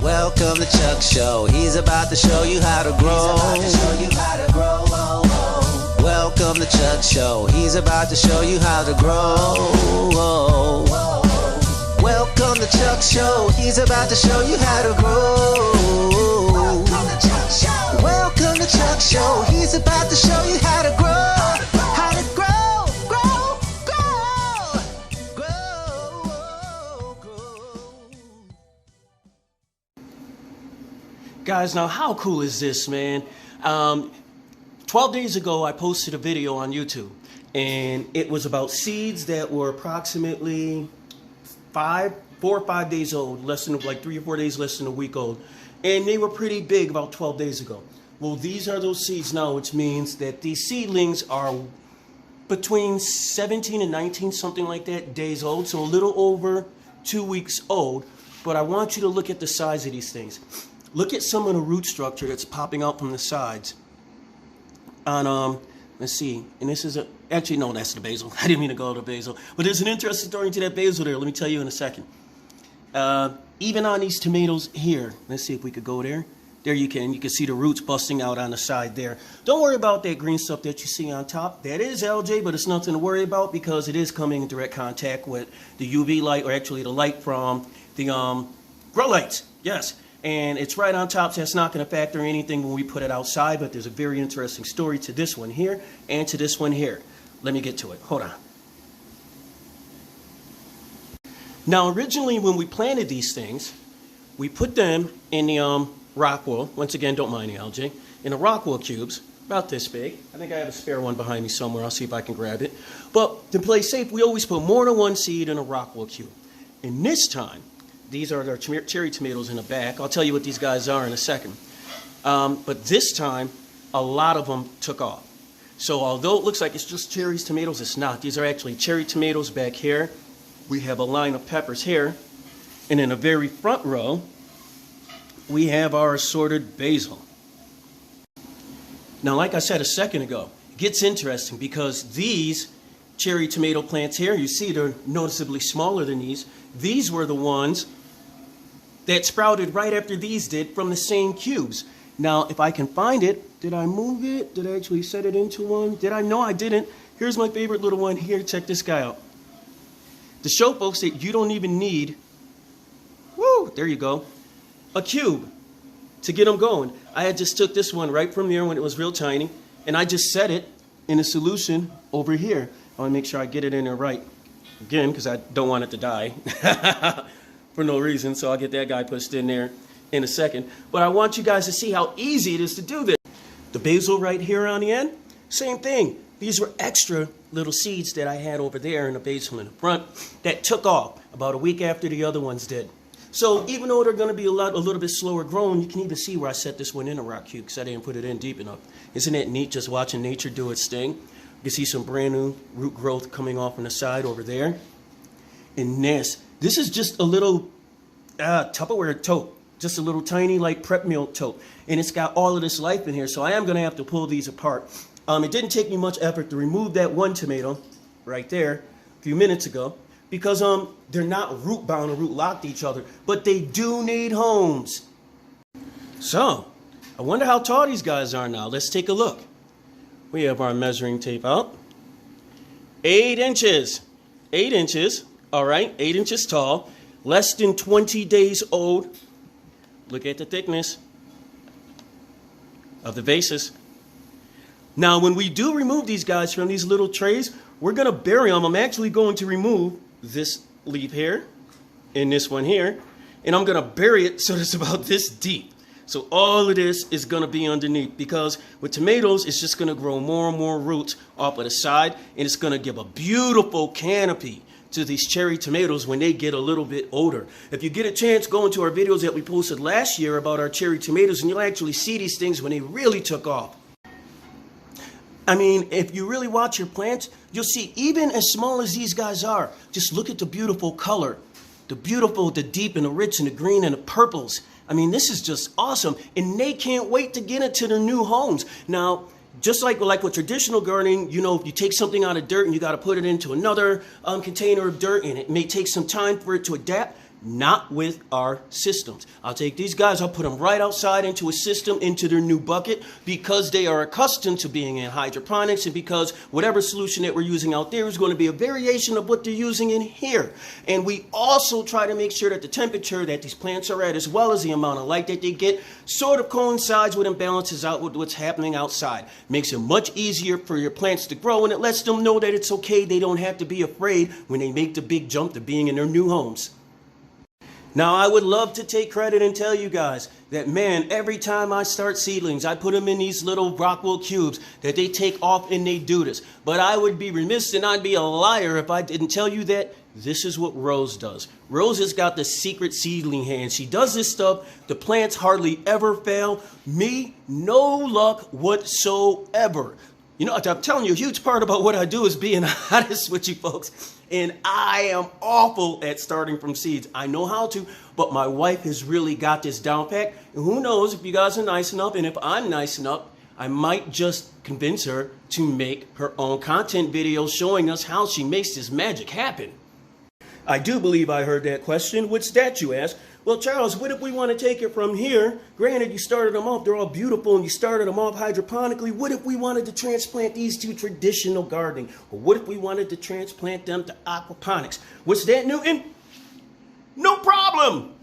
Welcome to Chuck Show. He's about to show you how to grow. Welcome to Chuck Show. He's about to show you how to grow. Welcome to Chuck Show. He's about to show you how to grow. Welcome to Chuck Show. He's about to show you how to grow. How to grow. Guys, now how cool is this, man? 12 days ago, I posted a video on YouTube, and it was about seeds that were approximately 4 or 5 days old, less than like 3 or 4 days, less than a week old, and they were pretty big about 12 days ago. Well, these are those seeds now, which means that these seedlings are between 17 and 19, something like that, days old, so a little over 2 weeks old. But I want you to look at the size of these things. Look at some of the root structure that's popping out from the sides. On let's see, and this is actually no, that's the basil. I didn't mean to go to basil, but there's an interesting story to that basil there. Let me tell you in a second. Even on these tomatoes here, let's see if we could go there. There you can see the roots busting out on the side there. Don't worry about that green stuff that you see on top. That is algae, but it's nothing to worry about because it is coming in direct contact with the UV light, or actually the light from the grow lights. Yes. And it's right on top, so that's not going to factor anything when we put it outside, but there's a very interesting story to this one here and to this one here. Let me get to it. Hold on. Now, originally when we planted these things, we put them in the rock wool. Once again, don't mind the algae. In the rock wool cubes, about this big. I think I have a spare one behind me somewhere. I'll see if I can grab it. But to play safe, we always put more than one seed in a rock wool cube. And this time, these are our cherry tomatoes in the back. I'll tell you what these guys are in a second. But this time, a lot of them took off. So although it looks like it's just cherries, tomatoes, it's not. These are actually cherry tomatoes back here. We have a line of peppers here. And in the very front row, we have our assorted basil. Now, like I said a second ago, it gets interesting because these cherry tomato plants here, you see they're noticeably smaller than these. These were the ones that sprouted right after these did from the same cubes. Now, if I can find it, did I move it? Did I actually set it into one? Did I? No, I didn't. Here's my favorite little one here. Check this guy out. To show folks that you don't even need, there you go, a cube to get them going. I had just took this one right from there when it was real tiny, and I just set it in a solution over here. I want to make sure I get it in there right. Again, because I don't want it to die for no reason, so I'll get that guy pushed in there in a second. But I want you guys to see how easy it is to do this. The basil right here on the end, same thing. These were extra little seeds that I had over there in the basil in the front that took off about a week after the other ones did. So even though they're going to be a little bit slower grown, you can even see where I set this one in a rock cube because I didn't put it in deep enough. Isn't it neat just watching nature do its thing? You can see some brand new root growth coming off on the side over there. And this is just a little Tupperware tote, just a little tiny like prep meal tote. And it's got all of this life in here, so I am going to have to pull these apart. It didn't take me much effort to remove that one tomato right there a few minutes ago because they're not root bound or root locked to each other, but they do need homes. So, I wonder how tall these guys are now. Let's take a look. We have our measuring tape out. 8 inches. 8 inches. All right, 8 inches tall. Less than 20 days old. Look at the thickness of the bases. Now, when we do remove these guys from these little trays, we're going to bury them. I'm actually going to remove this leaf here and this one here, and I'm going to bury it so it's about this deep. So all of this is going to be underneath because with tomatoes, it's just going to grow more and more roots off of the side, and it's going to give a beautiful canopy to these cherry tomatoes when they get a little bit older. If you get a chance, go into our videos that we posted last year about our cherry tomatoes, and you'll actually see these things when they really took off. I mean, if you really watch your plants, you'll see even as small as these guys are, just look at the beautiful color, the deep and the rich and the green and the purples. I mean, this is just awesome, and they can't wait to get into their new homes. Now, just like with traditional gardening, you know, if you take something out of dirt and you got to put it into another container of dirt, and it may take some time for it to adapt, not with our systems. I'll take these guys, I'll put them right outside into a system, into their new bucket, because they are accustomed to being in hydroponics, and because whatever solution that we're using out there is going to be a variation of what they're using in here. And we also try to make sure that the temperature that these plants are at, as well as the amount of light that they get, sort of coincides with and balances out with what's happening outside. Makes it much easier for your plants to grow, and it lets them know that it's okay. They don't have to be afraid when they make the big jump to being in their new homes. Now, I would love to take credit and tell you guys that, man, every time I start seedlings, I put them in these little Rockwell cubes, that they take off and they do this. But I would be remiss and I'd be a liar if I didn't tell you that this is what Rose does. Rose has got the secret seedling hand. She does this stuff. The plants hardly ever fail. Me, no luck whatsoever. You know, I'm telling you, a huge part about what I do is being honest with you folks. And I am awful at starting from seeds. I know how to, but my wife has really got this down pat. And who knows, if you guys are nice enough, and if I'm nice enough, I might just convince her to make her own content video showing us how she makes this magic happen. I do believe I heard that question. What's that, you ask? Well, Charles, what if we want to take it from here? Granted, you started them off, they're all beautiful, and you started them off hydroponically. What if we wanted to transplant these to traditional gardening? Or what if we wanted to transplant them to aquaponics? What's that, Newton? No problem.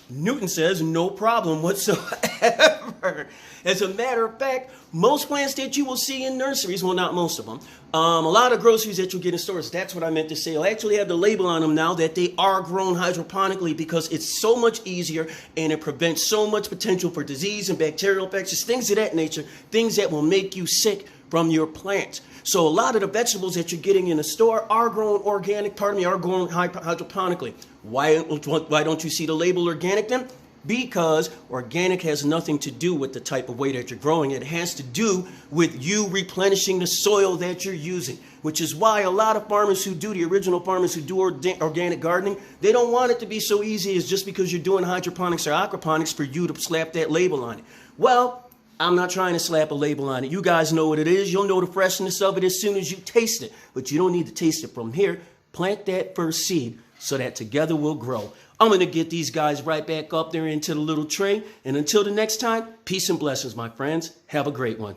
Newton says no problem whatsoever. As a matter of fact, most plants that you will see in nurseries, well, not most of them, a lot of groceries that you'll get in stores, that's what I meant to say, will actually have the label on them now that they are grown hydroponically, because it's so much easier and it prevents so much potential for disease and bacterial infections, things of that nature, things that will make you sick from your plants. So a lot of the vegetables that you're getting in the store are grown organic, are grown hydroponically. Why don't you see the label organic then? Because organic has nothing to do with the type of way that you're growing. It has to do with you replenishing the soil that you're using, which is why a lot of farmers who do, the original farmers who do organic gardening, they don't want it to be so easy as just because you're doing hydroponics or aquaponics for you to slap that label on it. Well, I'm not trying to slap a label on it. You guys know what it is. You'll know the freshness of it as soon as you taste it. But you don't need to taste it from here. Plant that first seed so that together we'll grow. I'm going to get these guys right back up there into the little tray. And until the next time, peace and blessings, my friends. Have a great one.